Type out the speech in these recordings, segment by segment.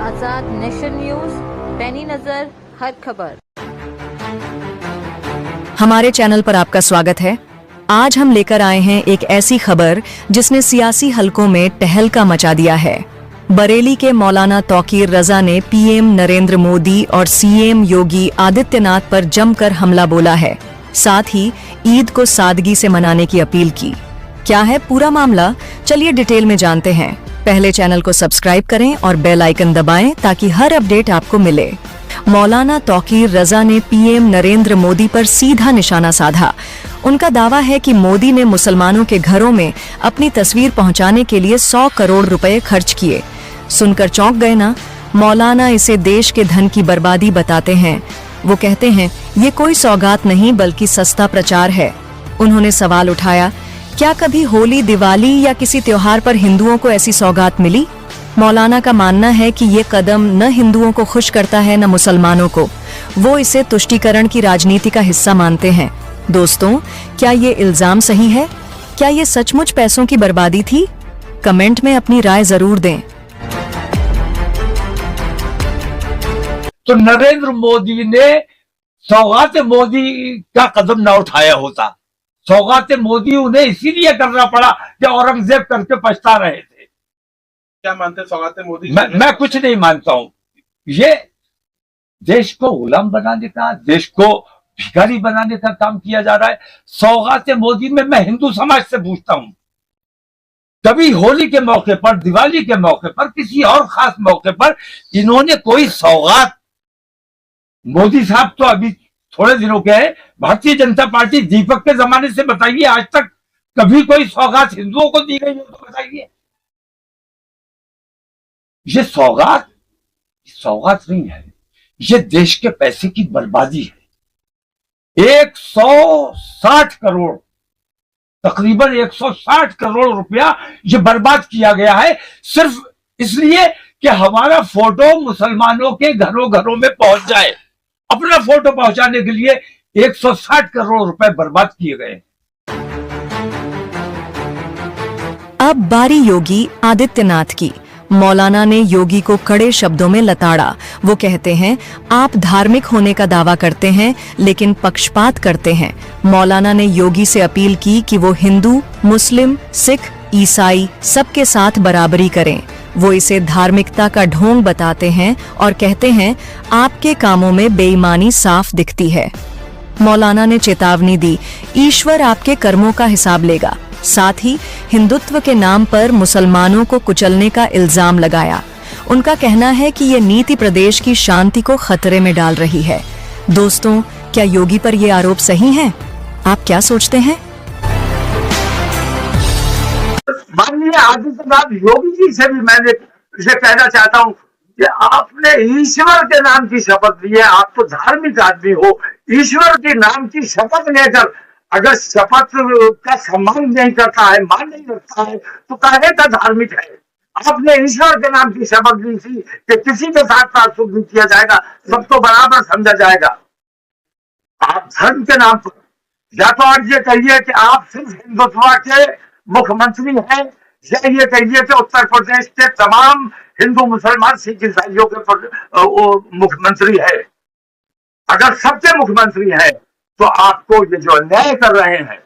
आजाद nation news, पैनी नजर, हर खबर। हमारे चैनल पर आपका स्वागत है। आज हम लेकर आए हैं एक ऐसी खबर जिसने सियासी हलकों में तहलका मचा दिया है। बरेली के मौलाना तौकीर रजा ने पीएम नरेंद्र मोदी और सीएम योगी आदित्यनाथ पर जमकर हमला बोला है। साथ ही ईद को सादगी से मनाने की अपील की। क्या है पूरा मामला, चलिए डिटेल में जानते हैं। पहले चैनल को सब्सक्राइब करें और बेल आइकन दबाएं ताकि हर अपडेट आपको मिले। मौलाना तौकीर रजा ने पीएम नरेंद्र मोदी पर सीधा निशाना साधा। उनका दावा है कि मोदी ने मुसलमानों के घरों में अपनी तस्वीर पहुंचाने के लिए 100 करोड़ रुपए खर्च किए। सुनकर चौंक गए ना? मौलाना इसे देश के धन की बर्बादी बताते हैं। वो कहते हैं ये कोई सौगात नहीं बल्कि सस्ता प्रचार है। उन्होंने सवाल उठाया, क्या कभी होली, दिवाली या किसी त्योहार पर हिंदुओं को ऐसी सौगात मिली? मौलाना का मानना है कि ये कदम न हिंदुओं को खुश करता है न मुसलमानों को। वो इसे तुष्टीकरण की राजनीति का हिस्सा मानते हैं। दोस्तों, क्या ये इल्जाम सही है? क्या ये सचमुच पैसों की बर्बादी थी? कमेंट में अपनी राय जरूर दें। तो नरेंद्र मोदी ने सौगात मोदी का कदम न उठाया होता। सौगात मोदी उन्हें इसीलिए करना पड़ा कि औरंगजेब करके पछता रहे थे। क्या मानते हैं सौगात मोदी? मैं कुछ नहीं मानता हूं। ये देश को गुलाम बनाने का, देश को भिखारी बनाने का काम किया जा रहा है। सौगात मोदी में मैं हिंदू समाज से पूछता हूं, कभी होली के मौके पर, दिवाली के मौके पर, किसी और खास मौके पर इन्होंने कोई सौगात? मोदी साहब तो अभी थोड़े दिनों के हैं, भारतीय जनता पार्टी दीपक के जमाने से बताइए आज तक कभी कोई सौगात हिंदुओं को दी गई हो तो बताइए। ये सौगात नहीं है, ये देश के पैसे की बर्बादी है। 160 करोड़, तकरीबन 160 करोड़ रुपया ये बर्बाद किया गया है सिर्फ इसलिए कि हमारा फोटो मुसलमानों के घरों घरों में पहुंच जाए। अपना फोटो पहुंचाने के लिए 160 करोड़ रुपए बर्बाद किए गए। अब बारी योगी आदित्यनाथ की। मौलाना ने योगी को कड़े शब्दों में लताड़ा। वो कहते हैं, आप धार्मिक होने का दावा करते हैं लेकिन पक्षपात करते हैं। मौलाना ने योगी से अपील की कि वो हिंदू, मुस्लिम, सिख, ईसाई सबके साथ बराबरी करें। वो इसे धार्मिकता का ढोंग बताते हैं और कहते हैं, आपके कामों में बेईमानी साफ दिखती है। मौलाना ने चेतावनी दी, ईश्वर आपके कर्मों का हिसाब लेगा। साथ ही हिंदुत्व के नाम पर मुसलमानों को कुचलने का इल्जाम लगाया। उनका कहना है कि ये नीति प्रदेश की शांति को खतरे में डाल रही है। दोस्तों, क्या योगी पर ये आरोप सही हैं? आप क्या सोचते हैं? माननीय आदित्यनाथ योगी जी से भी मैंने इसे कहना चाहता हूं कि आपने ईश्वर के नाम की शपथ ली है। आप तो धार्मिक आदमी हो, ईश्वर के नाम की शपथ लेकर अगर शपथ का सम्मान नहीं करता है, मान नहीं रखता है, तो काहे का धार्मिक है? आपने ईश्वर के नाम की शपथ ली थी कि किसी के साथ तासुब नहीं किया जाएगा, सबको बराबर समझा जाएगा। आप धर्म के नाम पर या तो आज ये कहिए कि आप सिर्फ हिंदुत्व के मुख्यमंत्री हैं, या ये कहिए कि उत्तर प्रदेश के तमाम हिंदू, मुसलमान, सिख, ईसाइयों के मुख्यमंत्री है। अगर सबके मुख्यमंत्री हैं तो आपको ये जो अन्याय कर रहे हैं,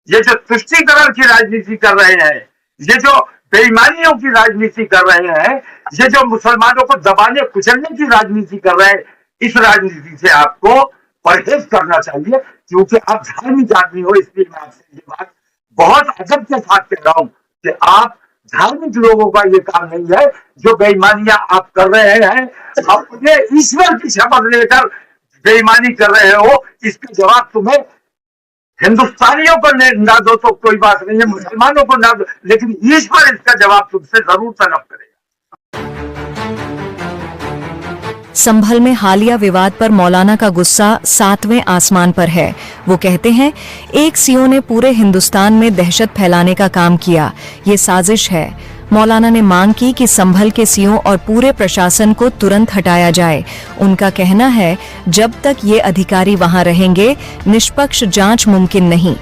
ये जो तुष्टीकरण की राजनीति कर रहे हैं, ये जो बेईमानियों की राजनीति कर रहे हैं, ये जो मुसलमानों को दबाने कुचलने की राजनीति कर रहे हैं, इस राजनीति से आपको परहेज करना चाहिए। क्योंकि आप धार्मिक आदमी हो, इसलिए मैं आपसे ये बात बहुत अदब के साथ कह रहा हूं कि आप धार्मिक लोगों का ये काम नहीं है। जो बेईमानियां आप कर रहे हैं, अपने ईश्वर की शपथ लेकर बेईमानी कर रहे हो, इसका जवाब तुम्हें हिंदुस्तानियों को ना दो तो कोई बात नहीं है, मुसलमानों को ना दो, लेकिन ईश्वर इसका जवाब तुमसे जरूर तलब करेगा। संभल में हालिया विवाद पर मौलाना का गुस्सा 7वें आसमान पर है। वो कहते हैं, एक सीओ ने पूरे हिंदुस्तान में दहशत फैलाने का काम किया, ये साजिश है। मौलाना ने मांग की कि संभल के सीओ और पूरे प्रशासन को तुरंत हटाया जाए। उनका कहना है, जब तक ये अधिकारी वहां रहेंगे, निष्पक्ष जांच मुमकिन नहीं।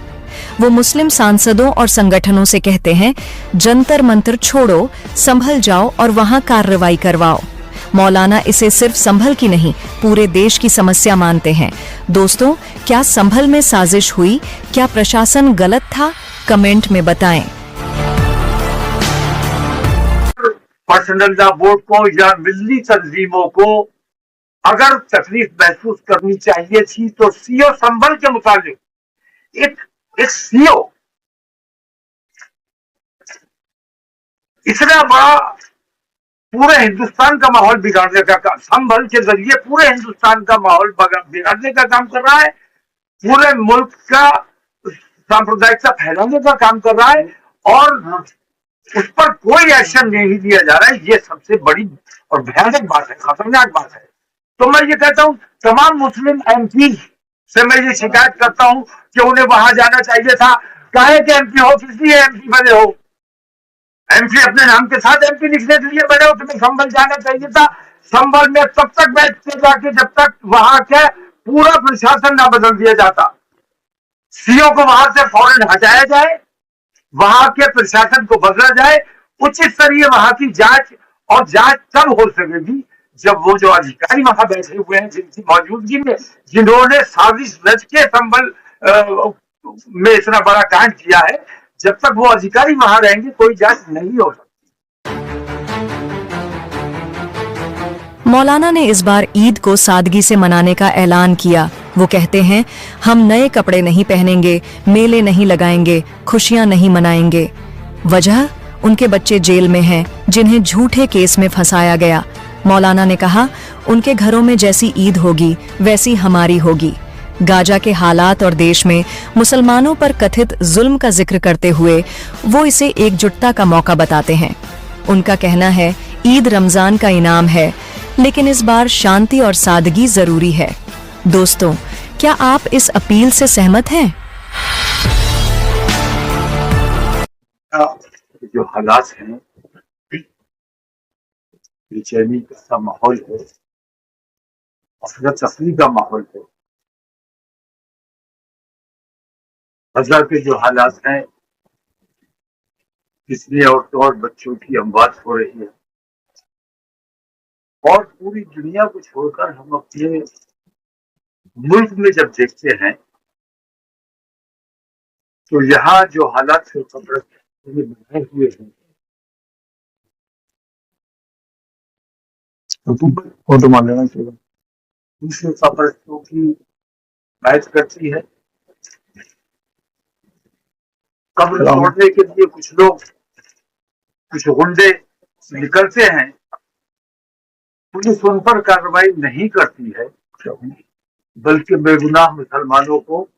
वो मुस्लिम सांसदों और संगठनों से कहते हैं, जंतर मंतर छोड़ो, संभल जाओ और वहां कार्रवाई करवाओ। मौलाना इसे सिर्फ संभल की नहीं, पूरे देश की समस्या मानते हैं। दोस्तों, क्या संभल में साजिश हुई? क्या प्रशासन गलत था? कमेंट में बताएं। पसंदीदा बोर्ड को या मिली तंजीमों को अगर तकलीफ महसूस करनी चाहिए थी तो सीओ संभल के मुताबिक एक सीओ इतना बड़ा पूरे हिंदुस्तान का माहौल बिगाड़ने का काम, संभल के जरिए पूरे हिंदुस्तान का माहौल बिगाड़ने का काम कर रहा है, पूरे मुल्क का सांप्रदायिकता फैलाने का काम कर रहा है और उस पर कोई एक्शन नहीं लिया जा रहा है। ये सबसे बड़ी और भयानक बात है, खतरनाक बात है। तो मैं ये कहता हूं तमाम मुस्लिम एमपी से मैं ये शिकायत करता हूं कि उन्हें वहां जाना चाहिए था। काहे के एमपी हो, किस लिए एमपी बने हो? एमपी अपने नाम के साथ एमपी लिखने के लिए बने हो, तुम्हें संभल जाना चाहिए था। संभल में तब तक बैठते जाके जब तक वहां के पूरा प्रशासन ना बदल दिया जाता। सीओ को वहां से फौरन हटाया जाए, वहां के प्रशासन को बदला जाए, उचित स्तरीय वहां की जांच, और जांच तब हो सकेगी जब वो जो अधिकारी वहां बैठे हुए हैं जिनकी मौजूदगी में, जिन्होंने साजिश रच के संभल में इतना बड़ा कांड किया है, जब तक वो अधिकारी वहां रहेंगे कोई जांच नहीं हो सकती। मौलाना ने इस बार ईद को सादगी से मनाने का ऐलान किया। वो कहते हैं, हम नए कपड़े नहीं पहनेंगे, मेले नहीं लगाएंगे, खुशियां नहीं मनाएंगे। वजह, उनके बच्चे जेल में हैं, जिन्हें झूठे केस में फंसाया गया। मौलाना ने कहा, उनके घरों में जैसी ईद होगी वैसी हमारी होगी। गाजा के हालात और देश में मुसलमानों पर कथित जुल्म का जिक्र करते हुए वो इसे एकजुटता का मौका बताते हैं। उनका कहना है, ईद रमजान का इनाम है, लेकिन इस बार शांति और सादगी जरूरी है। दोस्तों, क्या आप इस अपील से सहमत हैं? जो हालात हैं, बेचैनी का माहौल है, अफरा तफरी का माहौल है। गजा के जो हालात हैं, कितने औरतों और बच्चों की अमवात हो रही है, और पूरी दुनिया को छोड़कर हम अपने मुल्क में जब देखते हैं तो यहाँ जो हालात बनाए हुए हैं, तो मान लेना चाहिए दूसरे परस्तों की बात करती है। कब्र तोड़ने के लिए कुछ लोग, कुछ गुंडे निकलते हैं, पुलिस उन पर कार्रवाई नहीं करती है, बल्कि बेगुनाह मुसलमानों को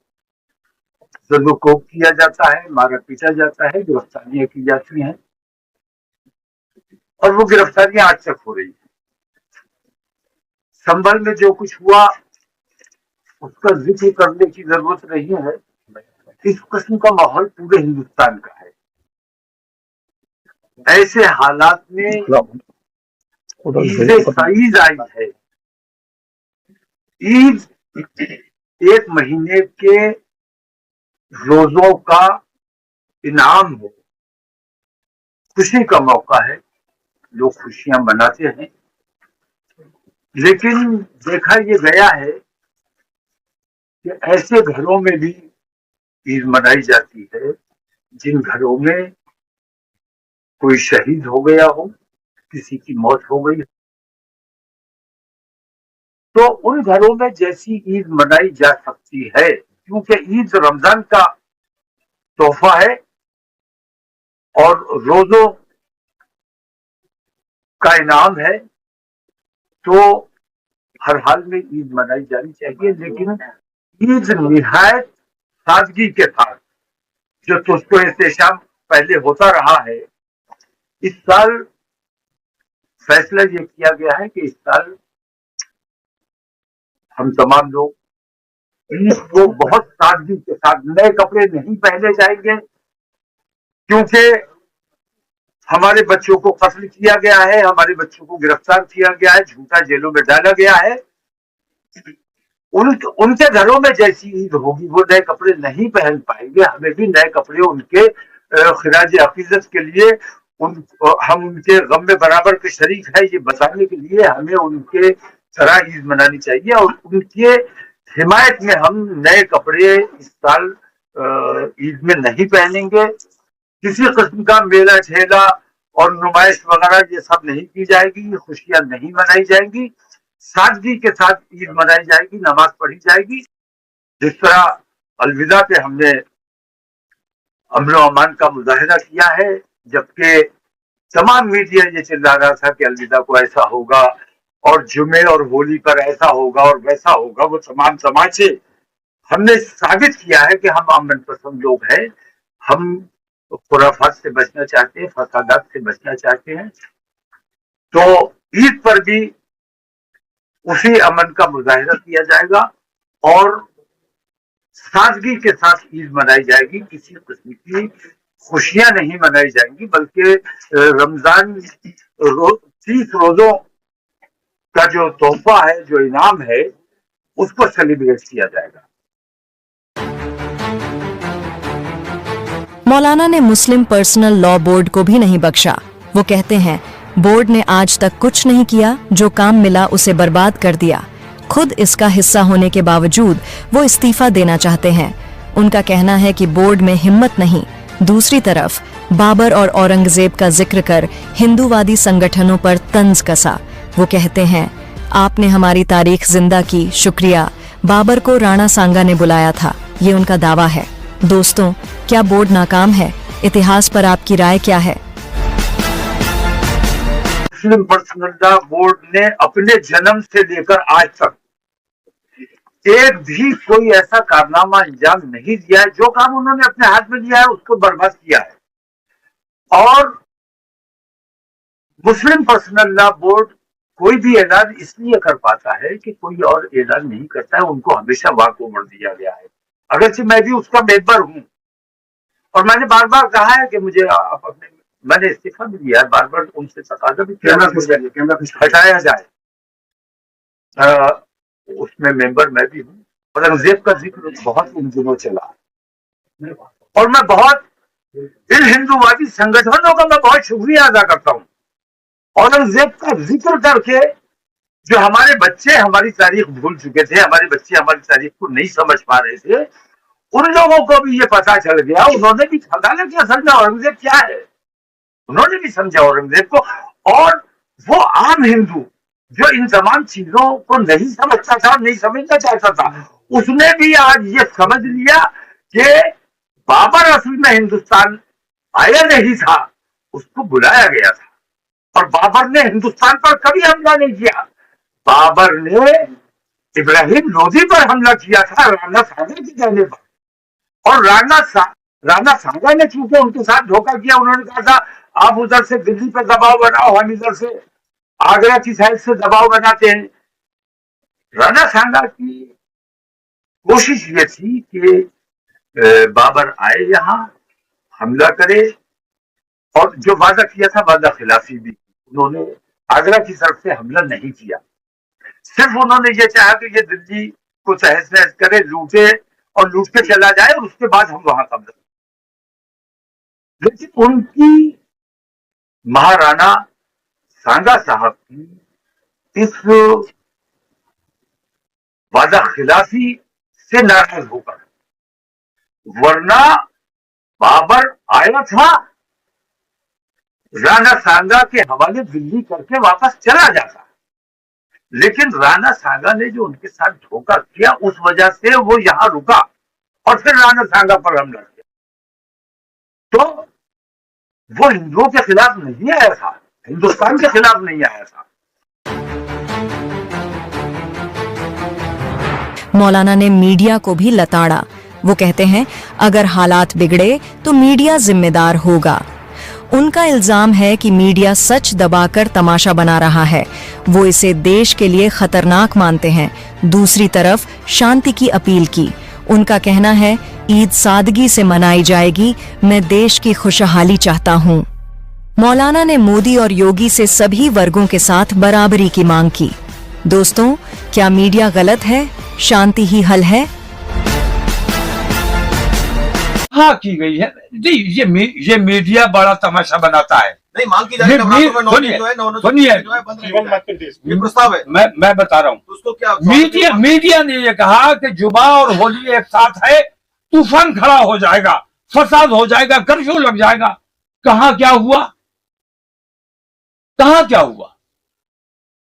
जुल्म किया जाता है, मारा पीटा जाता है, गिरफ्तारियां की जाती हैं, और वो गिरफ्तारियां आज तक हो रही हैं। संभल में जो कुछ हुआ उसका जिक्र करने की जरूरत नहीं है। इस किस्म का माहौल पूरे हिंदुस्तान का है। ऐसे हालात में ईद आई है। ईद एक महीने के रोजों का इनाम है, खुशी का मौका है, लोग खुशियां मनाते हैं। लेकिन देखा ये गया है कि ऐसे घरों में भी ईद मनाई जाती है जिन घरों में कोई शहीद हो गया हो, किसी की मौत हो गई। तो उन घरों में जैसी ईद मनाई जा सकती है, क्योंकि ईद रमजान का तोहफा है और रोजों का इनाम है, तो हर हाल में ईद मनाई जानी चाहिए। लेकिन ईद निहायत सादगी के साथ, जो तुझको एहतशाम पहले होता रहा है, इस साल फैसला ये किया गया है कि इस साल हम तमाम लोग ईद को बहुत सादगी के साथ, नए कपड़े नहीं पहने जाएंगे, क्योंकि हमारे बच्चों को कत्ल किया गया है, हमारे बच्चों को गिरफ्तार किया गया है, झूठा जेलों में डाला गया है। उनके घरों में जैसी ईद होगी वो नए कपड़े नहीं पहन पाएंगे। हमें भी नए कपड़े उनके खिराज अकीदत के लिए हम उनके गम में बराबर के शरीक है, ये बताने के लिए हमें उनके तरह ईद मनानी चाहिए। और उनके हिमायत में हम नए कपड़े इस साल ईद में नहीं पहनेंगे। किसी किस्म का मेला ठेला और नुमाइश वगैरह ये सब नहीं की जाएगी, खुशियां नहीं मनाई जाएंगी। सादगी के साथ ईद मनाई जाएगी, नमाज पढ़ी जाएगी। जिस तरह अलविदा पे हमने अमन व अमान का मुजाहिरा किया है, जबकि तमाम मीडिया ये चिल्ला रहा था कि अलविदा को ऐसा होगा और जुमे और होली पर ऐसा होगा और वैसा होगा, वो तमाम तमाचे हमने साबित किया है कि हम अमन पसंद लोग हैं। हम खुराफात से बचना चाहते हैं, फसादात से बचना चाहते हैं। तो ईद पर भी उसी अमन का मुजाहिरा किया जाएगा और सादगी के साथ ईद मनाई जाएगी। किसी किस्म की खुशियां नहीं मनाई जाएंगी, बल्कि रमजान 30 रोजों का जो तोहफा है, जो इनाम है, उसको सेलिब्रेट किया जाएगा। मौलाना ने मुस्लिम पर्सनल लॉ बोर्ड को भी नहीं बख्शा। वो कहते हैं बोर्ड ने आज तक कुछ नहीं किया, जो काम मिला उसे बर्बाद कर दिया। खुद इसका हिस्सा होने के बावजूद वो इस्तीफा देना चाहते हैं। उनका कहना है कि बोर्ड में हिम्मत नहीं। दूसरी तरफ बाबर और औरंगजेब का जिक्र कर हिंदूवादी संगठनों पर तंज कसा। वो कहते हैं आपने हमारी तारीख जिंदा की, शुक्रिया। बाबर को राणा सांगा ने बुलाया था, ये उनका दावा है। दोस्तों, क्या बोर्ड नाकाम है? इतिहास पर आपकी राय क्या है? मुस्लिम पर्सनल लॉ बोर्ड ने अपने जन्म से लेकर आज तक एक भी कोई ऐसा कारनामा अंजाम नहीं दिया है। जो काम उन्होंने अपने हाथ में लिया है उसको बर्बाद किया है। और मुस्लिम पर्सनल लॉ बोर्ड कोई भी ऐलान इसलिए कर पाता है कि कोई और ऐलान नहीं करता है। उनको हमेशा वाक ओवर दिया गया है। अगरचे मैं भी उसका मेंबर हूं और मैंने बार बार कहा है कि मुझे आप अपने, मैंने इस्तीफा भी दिया है, बार बार उनसे तकाजा भी किया हटाया जाए। उसमें मेंबर मैं भी हूँ। औरंगजेब का जिक्र बहुत इन दिनों चला और मैं बहुत इन हिंदूवादी संगठनों का मैं बहुत शुक्रिया अदा करता हूँ। औरंगजेब का जिक्र करके जो हमारे बच्चे हमारी तारीख भूल चुके थे, हमारे बच्चे हमारी तारीख को नहीं समझ पा रहे थे, उन लोगों को भी ये पता चल गया। उन्होंने भी समझा कि असल में औरंगजेब क्या है, उन्होंने भी समझा औरंगजेब को। और वो आम हिंदू जो इन तमाम चीजों को नहीं समझता था, नहीं समझना चाहता था, उसने भी आज ये समझ लिया कि बाबर असल में हिंदुस्तान आया नहीं था, उसको बुलाया गया था। और बाबर ने हिंदुस्तान पर कभी हमला नहीं किया। बाबर ने इब्राहिम लोधी पर हमला किया था, राणा सांगा के कहने पर। और राणा सांगा ने चूंकि उनके साथ धोखा किया, उन्होंने कहा था आप उधर से दिल्ली पर दबाव बनाओ, हम इधर से आगरा की साइड से दबाव बनाते हैं। राणा सांगा की कोशिश ये थी कि बाबर आए यहाँ, हमला करे, और जो वादा किया था वादा खिलाफी भी। उन्होंने आगरा की तरफ से हमला नहीं किया, सिर्फ उन्होंने ये चाहा कि ये दिल्ली को तहस नहस करे, लूटे और लूट के चला जाए और उसके बाद हम वहां कब्जा। लेकिन उनकी महाराणा सांगा साहब की इस वादा खिलाफी से नाराज होकर, वरना बाबर आया था, राणा सांगा के हवाले दिल्ली करके वापस चला जाता। लेकिन राणा सांगा ने जो उनके साथ धोखा किया, उस वजह से वो यहां रुका और फिर राणा सांगा पर हमला किया। तो वो हिंदुओं के खिलाफ नहीं आया था, हिंदुस्तान के खिलाफ नहीं आया था। मौलाना ने मीडिया को भी लताड़ा। वो कहते हैं अगर हालात बिगड़े तो मीडिया जिम्मेदार होगा। उनका इल्जाम है कि मीडिया सच दबाकर तमाशा बना रहा है। वो इसे देश के लिए खतरनाक मानते हैं। दूसरी तरफ शांति की अपील की। उनका कहना है ईद सादगी से मनाई जाएगी, मैं देश की खुशहाली चाहता हूँ। मौलाना ने मोदी और योगी से सभी वर्गों के साथ बराबरी की मांग की। दोस्तों, क्या मीडिया गलत है? शांति ही हल है? हाँ की गई है जी। ये मीडिया बड़ा तमाशा बनाता है। नहीं, मांग की जा रही है नवरात्रों में 9 दिन जो है, 9 सुनिए, जो है बंद रहेगा। ये प्रस्ताव है। मैं बता रहा हूँ, तो उसको क्या मीडिया ने ये कहा कि जुमा और होली एक साथ है, तूफान खड़ा हो जाएगा, फसाद हो जाएगा, कर्फ्यू लग जाएगा। कहां क्या हुआ? कहां क्या हुआ?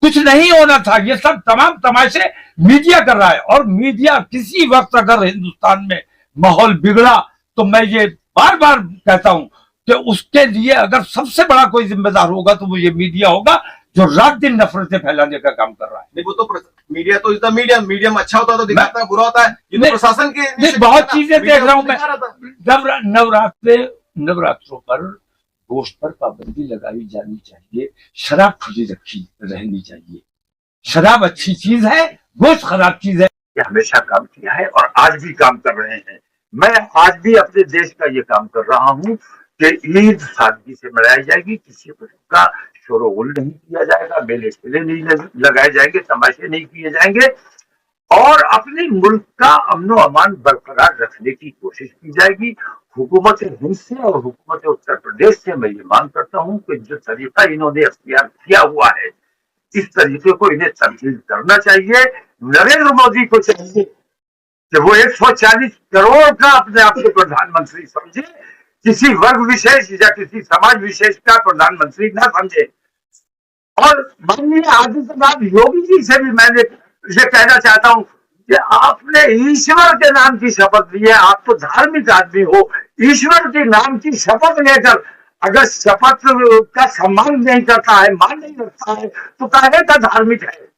कुछ नहीं होना था। ये सब तमाम तमाशे मीडिया कर रहा है। और मीडिया किसी वक्त अगर हिंदुस्तान में माहौल बिगड़ा तो मैं ये बार बार कहता हूं कि उसके लिए अगर सबसे बड़ा कोई जिम्मेदार होगा तो वो ये मीडिया होगा, जो रात दिन नफरतें फैलाने का काम कर रहा है। नहीं, वो तो मीडिया तो इज द मीडियम अच्छा होता है तो दिखाता है, बुरा होता है ये तो प्रशासन की बहुत चीजें देख रहा हूं मैं। नवरात्रों पर गोश्त पर पाबंदी लगाई जानी चाहिए, शराब खुली रखी रहनी चाहिए। शराब अच्छी चीज है, गोश्त खराब चीज है। ये हमेशा काम किया है और आज भी काम कर रहे हैं। मैं आज भी अपने देश का ये काम कर रहा हूँ कि ईद सादगी से मनाई जाएगी, किसी का शोरगुल नहीं किया जाएगा, मेले ठेले नहीं लगाए जाएंगे, तमाशे नहीं किए जाएंगे और अपने मुल्क का अमनो अमान बरकरार रखने की कोशिश की जाएगी। हुकूमत हिंद से और हुकूमत उत्तर प्रदेश से मैं ये मांग करता हूँ कि जो तरीका इन्होंने अख्तियार किया हुआ है, इस तरीके को इन्हें तब्दील करना चाहिए। नरेंद्र मोदी को चाहिए कि वो 140 करोड़ का अपने आप को प्रधानमंत्री समझे, किसी वर्ग विशेष या किसी समाज विशेष का प्रधानमंत्री ना समझे। और माननीय आदित्यनाथ योगी जी से भी मैंने ये कहना चाहता हूं कि आपने ईश्वर के नाम की शपथ ली है, आप तो धार्मिक आदमी हो, ईश्वर के नाम की शपथ लेकर अगर शपथ का सम्मान नहीं करता है, मान नहीं रखता है, तो काहे का धार्मिक है।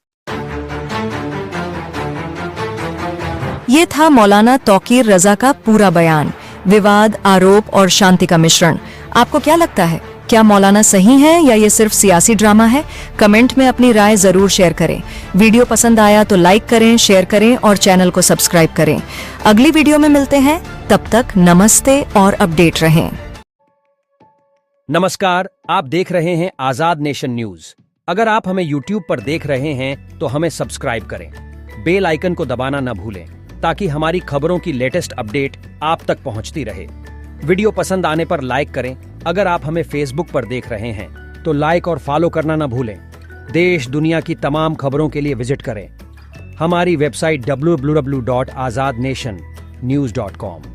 ये था मौलाना तौकीर रजा का पूरा बयान। विवाद, आरोप और शांति का मिश्रण। आपको क्या लगता है, क्या मौलाना सही हैं या ये सिर्फ सियासी ड्रामा है? कमेंट में अपनी राय जरूर शेयर करें। वीडियो पसंद आया तो लाइक करें, शेयर करें और चैनल को सब्सक्राइब करें। अगली वीडियो में मिलते हैं, तब तक नमस्ते और अपडेट रहें। नमस्कार, आप देख रहे हैं आजाद नेशन न्यूज। अगर आप हमें YouTube पर देख रहे हैं तो हमें सब्सक्राइब करें, बेल आइकन को दबाना न भूलें ताकि हमारी खबरों की लेटेस्ट अपडेट आप तक पहुंचती रहे। वीडियो पसंद आने पर लाइक करें। अगर आप हमें फेसबुक पर देख रहे हैं तो लाइक और फॉलो करना न भूलें। देश दुनिया की तमाम खबरों के लिए विजिट करें हमारी वेबसाइट www.azadnationnews.com।